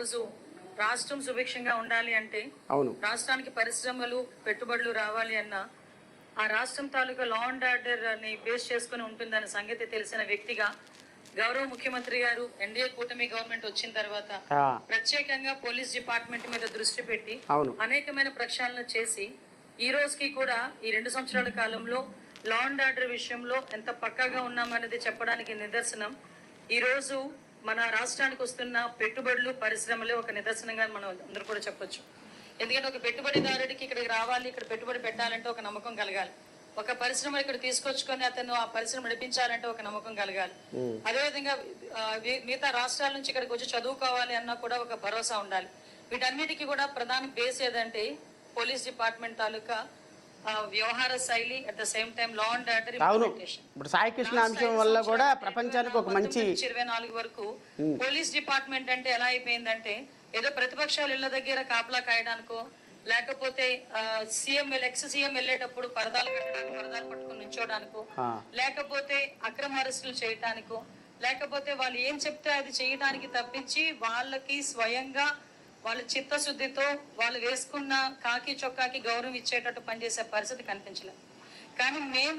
రోజు రాష్ట్రం సుభిక్షంగా ఉండాలి అంటే రాష్ట్రానికి పరిశ్రమలు పెట్టుబడులు రావాలి అన్నా ఆ రాష్ట్రం తాలూకా లా అండ్ ఆర్డర్ ని బేస్ చేసుకుని ఉంటుందన్న సంగతి తెలిసిన వ్యక్తిగా గౌరవ ముఖ్యమంత్రి గారు ఎన్డీఏ కూటమి గవర్నమెంట్ వచ్చిన తర్వాత ప్రత్యేకంగా పోలీస్ డిపార్ట్మెంట్ మీద దృష్టి పెట్టి అనేకమైన ప్రక్షాళన చేసి ఈ రోజుకి కూడా ఈ 2 సంవత్సరాల కాలంలో లా అండ్ ఆర్డర్ విషయంలో ఎంత పక్కాగా ఉన్నామనేది చెప్పడానికి నిదర్శనం ఈ రోజు మన రాష్ట్రానికి వస్తున్న పెట్టుబడులు పరిశ్రమలు ఒక నిదర్శనంగా మనం అందరూ కూడా చెప్పొచ్చు. ఎందుకంటే ఒక పెట్టుబడిదారుడికి ఇక్కడికి రావాలి, ఇక్కడ పెట్టుబడి పెట్టాలంటే ఒక నమ్మకం కలగాలి. ఒక పరిశ్రమ ఇక్కడ తీసుకొచ్చుకొని అతను ఆ పరిశ్రమ నడిపించాలంటే ఒక నమ్మకం కలగాలి. అదేవిధంగా మిగతా రాష్ట్రాల నుంచి ఇక్కడికి వచ్చి చదువుకోవాలి అన్నా కూడా ఒక భరోసా ఉండాలి. వీటన్నిటికీ కూడా ప్రధాన బేస్ ఏదంటే పోలీస్ డిపార్ట్మెంట్ తాలూకా వ్యవహార శైలి, at the same time law and order implementation. ఇప్పుడు సాయి కృష్ణ అంశం వల్ల కూడా ప్రపంచానికి ఒక మంచి 24 వరకు పోలీస్ డిపార్ట్మెంట్ అంటే ఎలా అయిపోయిందంటే ఏదో ప్రతిపక్షాలు ఇళ్ల దగ్గర కాపలా కాయడానికో, లేకపోతే ఎక్స్ సీఎం వెళ్ళేటప్పుడు పరదాలు పట్టుకుని నుంచోడానికో, లేకపోతే అక్రమ అరెస్టులు చేయడానికో, లేకపోతే వాళ్ళు ఏం చెప్తే అది చేయడానికి తప్పించి వాళ్ళకి స్వయంగా వాళ్ళ చిత్తశుద్ధితో వాళ్ళు వేసుకున్న కాకి చొక్కాకి గౌరవం ఇచ్చేటట్టు పనిచేసే పరిస్థితి కనిపించలేదు. కానీ మేము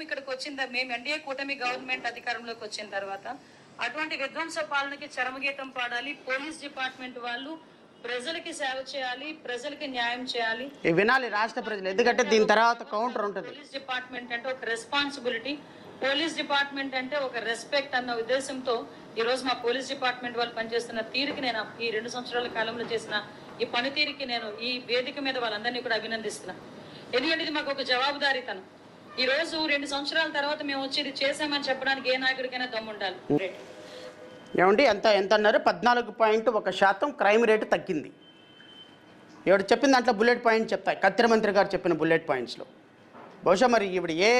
ఎన్డీఏ కూటమి గవర్నమెంట్ అధికారంలోకి వచ్చిన తర్వాత అటువంటి విధ్వంస పాలనకి చరమగీతం పాడాలి. పోలీస్ డిపార్ట్మెంట్ వాళ్ళు ప్రజలకి సేవ చేయాలి, ప్రజలకి న్యాయం చేయాలి, వినాలి రాష్ట్ర ప్రజలు. ఎందుకంటే దీని తర్వాత కౌంటర్ ఉంటుంది. పోలీస్ డిపార్ట్మెంట్ అంటే ఒక రెస్పాన్సిబిలిటీ, పోలీస్ డిపార్ట్మెంట్ అంటే ఒక రెస్పెక్ట్ అన్న ఉద్దేశంతో ఈ రోజు మా పోలీస్ డిపార్ట్మెంట్ వాళ్ళు పనిచేస్తున్న తీరుకి నేను ఈ 2 సంవత్సరాల కాలంలో చేసిన ఈ పనితీరుకి నేను ఈ వేదిక మీద వాళ్ళందరినీ కూడా అభినందిస్తున్నా. ఎందుకంటే ఇది మాకు ఒక జవాబుదారీతనం. ఈ రోజు 2 సంవత్సరాల తర్వాత మేము వచ్చి ఇది చేసామని చెప్పడానికి ఏ నాయకుడికైనా దమ్ము ఉండాలి. ఏమండి ఎంత అన్నారు? 14.1% క్రైమ్ రేటు తగ్గింది. ఎవడు చెప్పిన దాంట్లో బుల్లెట్ పాయింట్ చెప్తాయి. కత్తిర మంత్రి గారు చెప్పిన బుల్లెట్ పాయింట్స్లో బహుశా మరి ఇప్పుడు ఏ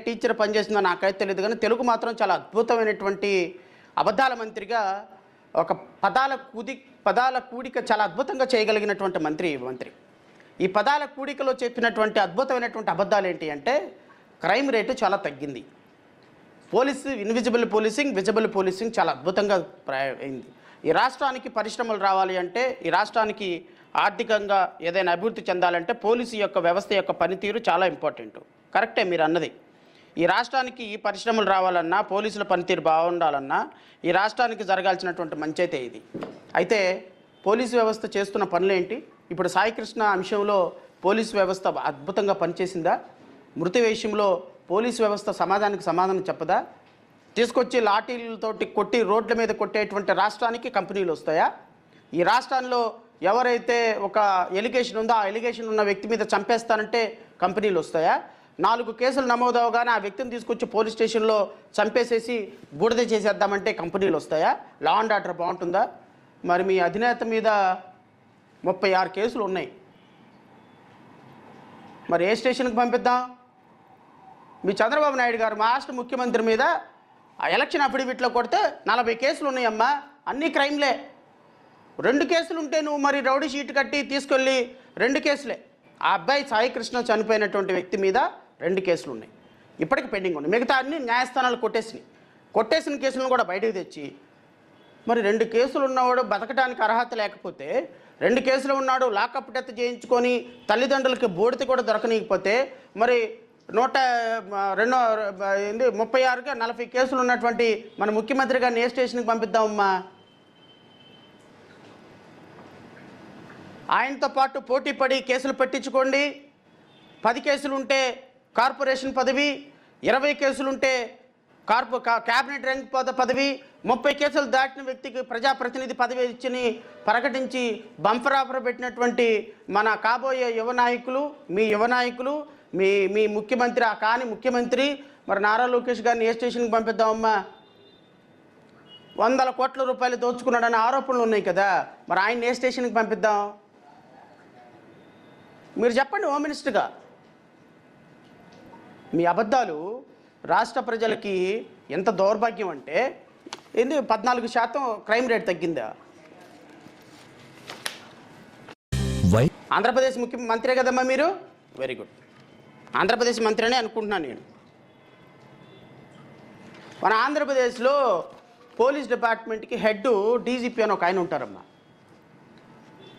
టీచర్ పనిచేస్తుందో నాకైతే తెలియదు, కానీ తెలుగు మాత్రం చాలా అద్భుతమైనటువంటి అబద్ధాల మంత్రిగా ఒక పదాల కూడిక చాలా అద్భుతంగా చేయగలిగినటువంటి మంత్రి. ఈ పదాల కూడికలో చెప్పినటువంటి అద్భుతమైనటువంటి అబద్ధాలు ఏంటి అంటే క్రైమ్ రేటు చాలా తగ్గింది. ఇన్విజిబుల్ పోలీసింగ్, విజిబుల్ పోలీసింగ్ చాలా అద్భుతంగా అయింది. ఈ రాష్ట్రానికి పరిశ్రమలు రావాలి అంటే, ఈ రాష్ట్రానికి ఆర్థికంగా ఏదైనా అభివృద్ధి చెందాలంటే పోలీసు యొక్క వ్యవస్థ యొక్క పనితీరు చాలా ఇంపార్టెంట్. కరెక్టే మీరు అన్నది. ఈ రాష్ట్రానికి ఈ పరిశ్రమలు రావాలన్నా, పోలీసుల పనితీరు బాగుండాలన్నా ఈ రాష్ట్రానికి జరగాల్సినటువంటి మంచి అయితే ఇది. అయితే పోలీసు వ్యవస్థ చేస్తున్న పనులేంటి? ఇప్పుడు సాయి కృష్ణ అంశంలో పోలీసు వ్యవస్థ అద్భుతంగా పనిచేసిందా? మృతి విషయంలో పోలీసు వ్యవస్థ సమాధానం చెప్పదా? తీసుకొచ్చి లాఠీలతోటి కొట్టి రోడ్ల మీద కొట్టేటువంటి రాష్ట్రానికి కంపెనీలు వస్తాయా? ఈ రాష్ట్రంలో ఎవరైతే ఒక ఎలిగేషన్ ఉందో ఆ ఎలిగేషన్ ఉన్న వ్యక్తి మీద చంపేస్తానంటే కంపెనీలు వస్తాయా? 4 కేసులు నమోదవగానే ఆ వ్యక్తిని తీసుకొచ్చి పోలీస్ స్టేషన్లో చంపేసేసి బూడిద చేసేద్దామంటే కంపెనీలు వస్తాయా? లా అండ్ ఆర్డర్ బాగుంటుందా? మరి మీ అధినేత మీద 36 కేసులు ఉన్నాయి. మరి ఏ స్టేషన్కి పంపిద్దాం? మీ చంద్రబాబు నాయుడు గారు మా రాష్ట్ర ముఖ్యమంత్రి మీద ఎలక్షన్ అఫిడవిట్లో కొడితే 40 కేసులు ఉన్నాయమ్మా, అన్నీ క్రైమ్లే. 2 కేసులు ఉంటే నువ్వు మరి రౌడీ షీట్ కట్టి తీసుకెళ్ళి 2 కేసులే. ఆ అబ్బాయి సాయి కృష్ణ చనిపోయినటువంటి వ్యక్తి మీద 2 కేసులు ఉన్నాయి, ఇప్పటికి పెండింగ్ ఉన్నాయి. మిగతా అన్ని న్యాయస్థానాలు కొట్టేసిన కేసులను కూడా బయటకు తెచ్చి మరి 2 కేసులు ఉన్నవాడు బతకడానికి అర్హత లేకపోతే, 2 కేసులు ఉన్నాడు లాకప్ డెత్ చేయించుకొని తల్లిదండ్రులకి బోడిత కూడా దొరకనీయకపోతే మరి 36గా 40 కేసులు ఉన్నటువంటి మన ముఖ్యమంత్రి గారిని ఏ స్టేషన్కి పంపిద్దామమ్మా? ఆయనతో పాటు పోటీ పడి కేసులు పెట్టించుకోండి. 10 కేసులు ఉంటే కార్పొరేషన్ పదవి, 20 కేసులుంటే క్యాబినెట్ ర్యాంక్ పదవి, 30 కేసులు దాటిన వ్యక్తికి ప్రజాప్రతినిధి పదవి ఇచ్చి ప్రకటించి బంపర్ ఆఫర్ పెట్టినటువంటి మన కాబోయే మీ యువ నాయకులు మీ ముఖ్యమంత్రి కాని ముఖ్యమంత్రి మరి నారా లోకేష్ గారిని ఏ స్టేషన్కి పంపిద్దామమ్మా? 100 కోట్ల రూపాయలు దోచుకున్నాడని ఆరోపణలు ఉన్నాయి కదా, మరి ఆయన ఏ స్టేషన్కి పంపిద్దాం? మీరు చెప్పండి హోమ్ మినిస్టర్గా. మీ అబద్ధాలు రాష్ట్ర ప్రజలకి ఎంత దౌర్భాగ్యం అంటే, 14% క్రైమ్ రేట్ తగ్గిందా? ఆంధ్రప్రదేశ్ ముఖ్యమంత్రి కదమ్మా మీరు? Very good. ఆంధ్రప్రదేశ్ మంత్రి అనే అనుకుంటున్నాను నేను. మన ఆంధ్రప్రదేశ్లో పోలీస్ డిపార్ట్మెంట్కి హెడ్ డీజీపీ అని ఒక ఆయన ఉంటారమ్మా.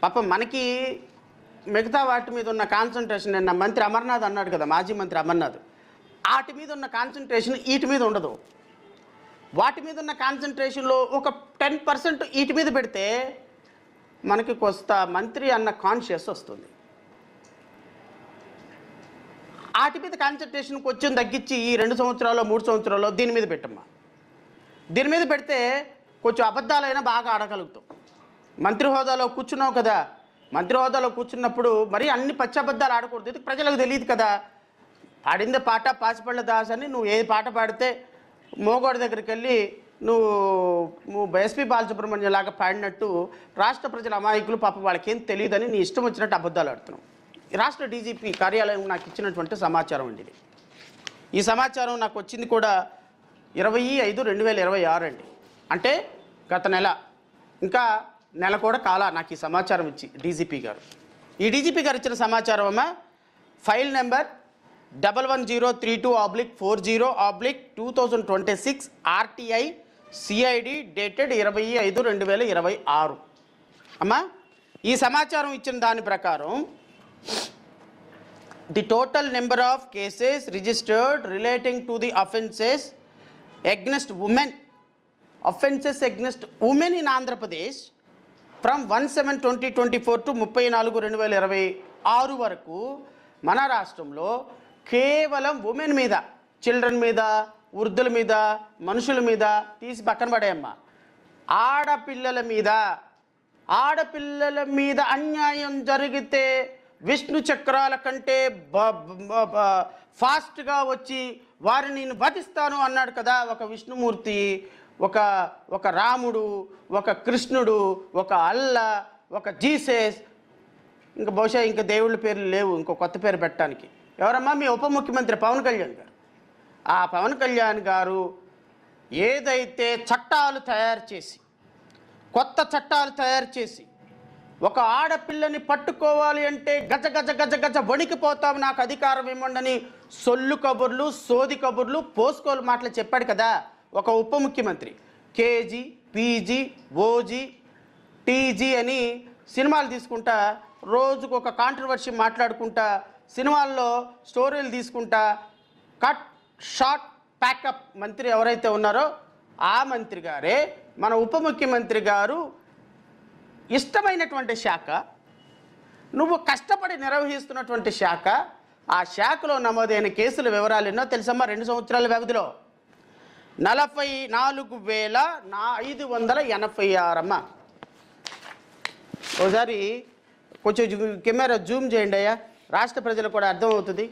పాపం మనకి మిగతా వాటి మీద ఉన్న కాన్సన్ట్రేషన్, నిన్న మంత్రి అమర్నాథ్ అన్నాడు కదా, మాజీ మంత్రి అమర్నాథ్, వాటి మీద ఉన్న కాన్సన్ట్రేషన్ వీటి మీద ఉండదు. వాటి మీద ఉన్న కాన్సన్ట్రేషన్లో ఒక 10% వీటి మీద పెడితే మనకి కొత్త మంత్రి అన్న కాన్షియస్ వస్తుంది. వాటి మీద కాన్సన్ట్రేషన్ కొంచెం తగ్గించి ఈ 2 సంవత్సరాలు 3 సంవత్సరాలు దీని మీద పెట్టమ్మా. దీని మీద పెడితే కొంచెం అబద్ధాలైనా బాగా ఆడగలుగుతాం. మంత్రి హోదాలో కూర్చున్నావు కదా, మంత్రి హోదాలో కూర్చున్నప్పుడు మరి అన్ని పచ్చి అబద్ధాలు ఆడకూడదు. ఇది ప్రజలకు తెలియదు కదా. పాడిందే పాట పాచిపళ్ళ దాస్ అని నువ్వు ఏ పాట పాడితే మోగోడి దగ్గరికి వెళ్ళి నువ్వు ఎస్పీ బాలసుబ్రహ్మణ్యం లాగా పాడినట్టు రాష్ట్ర ప్రజల అమాయకులు పాపం వాళ్ళకేం తెలియదని నీ ఇష్టం వచ్చినట్టు అబద్ధాలు ఆడుతున్నావు. రాష్ట్ర డీజీపీ కార్యాలయం నాకు ఇచ్చినటువంటి సమాచారం అండి ఇది. ఈ సమాచారం నాకు వచ్చింది కూడా 20/5/2026 అండి. అంటే గత నెల, ఇంకా నెల కూడా కాలా నాకు ఈ సమాచారం ఇచ్చి డీజీపీ గారు. ఈ డీజీపీ గారు ఇచ్చిన సమాచారం అమ్మా, file number 11030/40/2026 RTI CID dated 20/5/2026. అమ్మా, ఈ సమాచారం ఇచ్చిన దాని ప్రకారం the total number of cases registered relating to the offenses against women in Andhra Pradesh from 1/7/2024 to 30/4/2026 వరకు మన రాష్ట్రంలో కేవలం ఉమెన్ మీద, చిల్డ్రన్ మీద, వృద్ధుల మీద, మనుషుల మీద తీసి పక్కన పడేయమ్మా, ఆడపిల్లల మీద అన్యాయం జరిగితే విష్ణు చక్రాల కంటే ఫాస్ట్గా వచ్చి వారిని నేను వధిస్తాను అన్నాడు కదా ఒక విష్ణుమూర్తి, ఒక రాముడు, ఒక కృష్ణుడు, ఒక అల్లా, ఒక జీసస్, ఇంకా బహుశా ఇంకా దేవుళ్ళ పేర్లు లేవు ఇంకో కొత్త పేరు పెట్టడానికి. ఎవరమ్మా? మీ ఉప ముఖ్యమంత్రి పవన్ కళ్యాణ్ గారు. ఆ పవన్ కళ్యాణ్ గారు ఏదైతే చట్టాలు తయారు చేసి, కొత్త చట్టాలు తయారు చేసి ఒక ఆడపిల్లని పట్టుకోవాలి అంటే గజ గజ గజ గజ వణికిపోతాం, నాకు అధికారం ఇవ్వండి సొల్లు కబుర్లు, సోది కబుర్లు, పోసుకోలు మాటలు చెప్పాడు కదా ఒక ఉప ముఖ్యమంత్రి. కేజీ, పీజీ, ఓజీ, టీజీ అని సినిమాలు తీసుకుంటా, రోజుకు ఒక కాంట్రవర్సీ మాట్లాడుకుంటా, సినిమాల్లో స్టోరీలు తీసుకుంటా, కట్ షార్ట్ ప్యాకప్ మంత్రి ఎవరైతే ఉన్నారో ఆ మంత్రి గారే మన ఉప ముఖ్యమంత్రి గారు. ఇష్టమైనటువంటి శాఖ, నువ్వు కష్టపడి నిర్వహిస్తున్నటువంటి శాఖ, ఆ శాఖలో నమోదైన కేసుల వివరాలు ఎన్నో తెలుసమ్మా? 2 సంవత్సరాల వ్యవధిలో 44,586 అమ్మా. ఒకసారి కొంచెం కెమెరా జూమ్ చేయండి అయ్యా, రాష్ట్ర ప్రజలకు కూడా అర్థమవుతుంది.